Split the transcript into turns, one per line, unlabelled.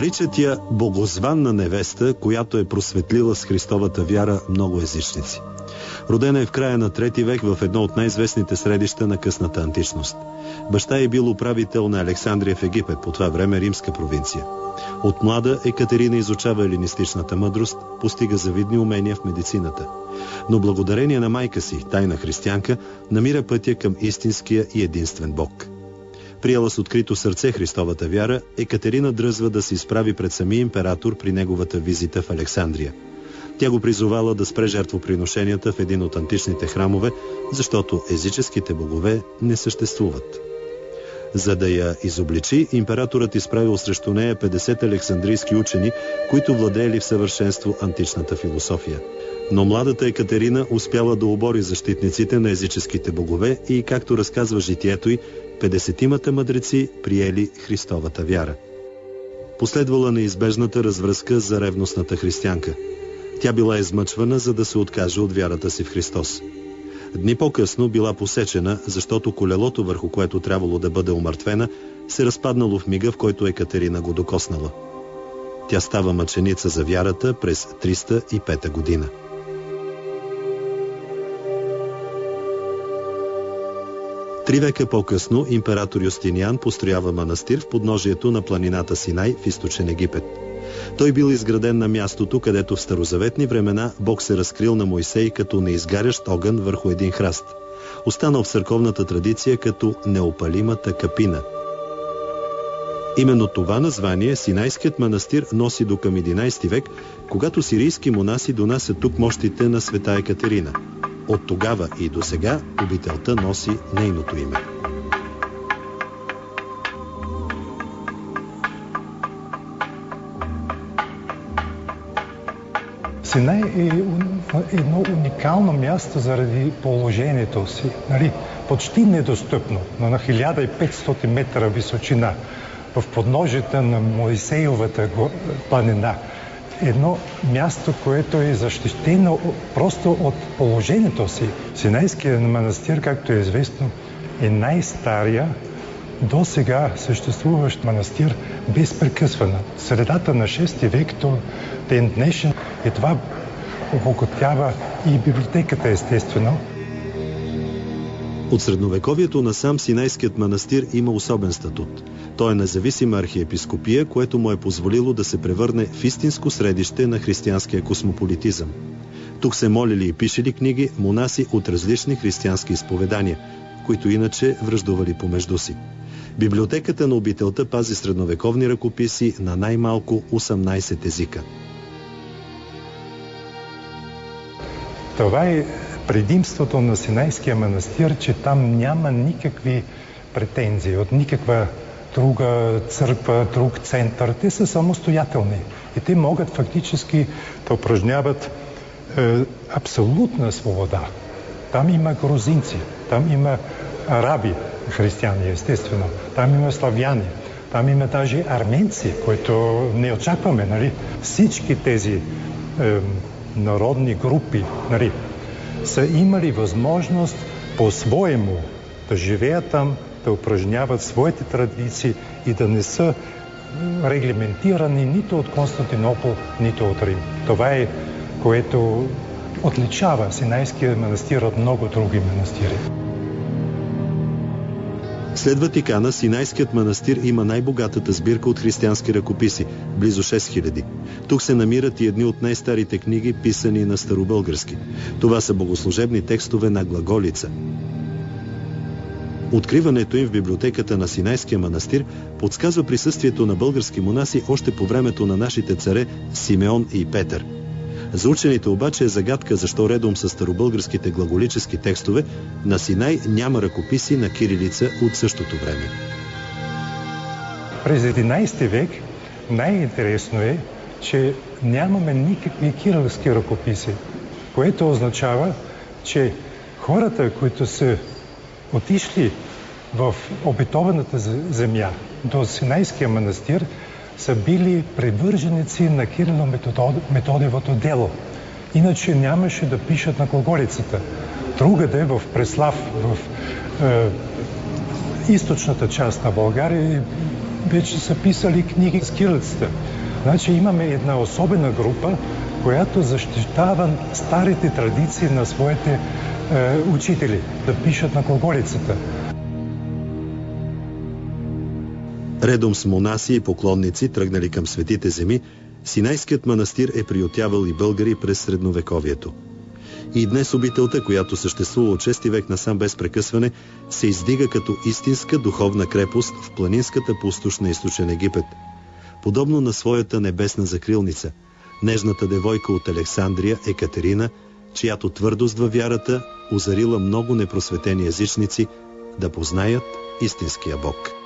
Наричат я богозванна невеста, която е просветлила с Христовата вяра много езичници. Родена е в края на III век в едно от най-известните средища на късната античност. Баща е бил управител на Александрия в Египет, по това време римска провинция. От млада Екатерина изучава елинистичната мъдрост, постига завидни умения в медицината. Но благодарение на майка си, тайна християнка, намира пътя към истинския и единствен Бог. Приела с открито сърце Христовата вяра, Екатерина дръзва да се изправи пред самия император при неговата визита в Александрия. Тя го призовала да спре жертвоприношенията в един от античните храмове, защото езическите богове не съществуват. За да я изобличи, императорът изправил срещу нея 50 александрийски учени, които владеели в съвършенство античната философия. Но младата Екатерина успяла да обори защитниците на езическите богове и, както разказва житието й, 50-мата мъдреци приели Христовата вяра. Последвала неизбежната развръзка за ревностната християнка. Тя била измъчвана, за да се откаже от вярата си в Христос. Дни по-късно била посечена, защото колелото, върху което трябвало да бъде умъртвена, се разпаднало в мига, в който Екатерина го докоснала. Тя става мъченица за вярата през 305 година. Три века по-късно император Юстиниан построява манастир в подножието на планината Синай в източен Египет. Той бил изграден на мястото, където в старозаветни времена Бог се разкрил на Мойсей като неизгарящ огън върху един храст. Останал в църковната традиция като неопалимата капина. Именно това название Синайският манастир носи до към 11 век, когато сирийски монаси донасят тук мощите на света Екатерина. От тогава и до сега обителта носи нейното име.
Синай е едно уникално място заради положението си. Почти недостъпно, но на 1500 метра височина, в подножието на Моисеевата планина. Едно място, което е защитено просто от положението си. Синайският манастир, както е известно, е най-стария до сега съществуващ манастир без прекъсване. Средата на 6 век до ден днешен и това обогатява и библиотеката, естествено.
От средновековието насам Синайският манастир има особен статут. Той е независима архиепископия, което му е позволило да се превърне в истинско средище на християнския космополитизъм. Тук се молили и пишели книги монаси от различни християнски изповедания, които иначе враждували помежду си. Библиотеката на обителта пази средновековни ръкописи на най-малко 18 езика.
Това е предимството на Синайския манастир, че там няма никакви претензии от никаква друга църква, друг център. Те са самостоятелни и те могат фактически да упражняват абсолютна свобода. Там има грузинци, там има араби, християни, естествено, там има славяни, там има даже арменци, които не очакваме, нали? Всички тези народни групи, нали, са имали възможност по-своему да живеят там, да упражняват своите традиции и да не са регламентирани нито от Константинопол, нито от Рим. Това е, което отличава Синайския манастир от много други манастири.
След Ватикана, Синайският манастир има най-богатата сбирка от християнски ръкописи – близо 6000. Тук се намират и едни от най-старите книги, писани на старобългарски. Това са богослужебни текстове на глаголица. Откриването им в библиотеката на Синайския манастир подсказва присъствието на български монаси още по времето на нашите царе Симеон и Петър. За учените обаче е загадка защо редом с старобългарските глаголически текстове на Синай няма ръкописи на кирилица от същото време.
През 11 век най-интересно е, че нямаме никакви кирилски ръкописи, което означава, че хората, които са отишли в обетованата земя до Синайския манастир, са били привърженици на Кирило-Методиевото дело. Иначе нямаше да пишат на глаголицата. Другаде в Преслав, в източната част на България, вече са писали книги с кирилицата. Значи имаме една особена група, която защитава старите традиции на своите учители, да пишат на глаголицата.
Редом с монаси и поклонници, тръгнали към светите земи, Синайският манастир е приютявал и българи през средновековието. И днес обителта, която съществува от 6 век насам без прекъсване, се издига като истинска духовна крепост в планинската пустош на източен Египет. Подобно на своята небесна закрилница, нежната девойка от Александрия Екатерина, чиято твърдост във вярата озарила много непросветени езичници да познаят истинския Бог.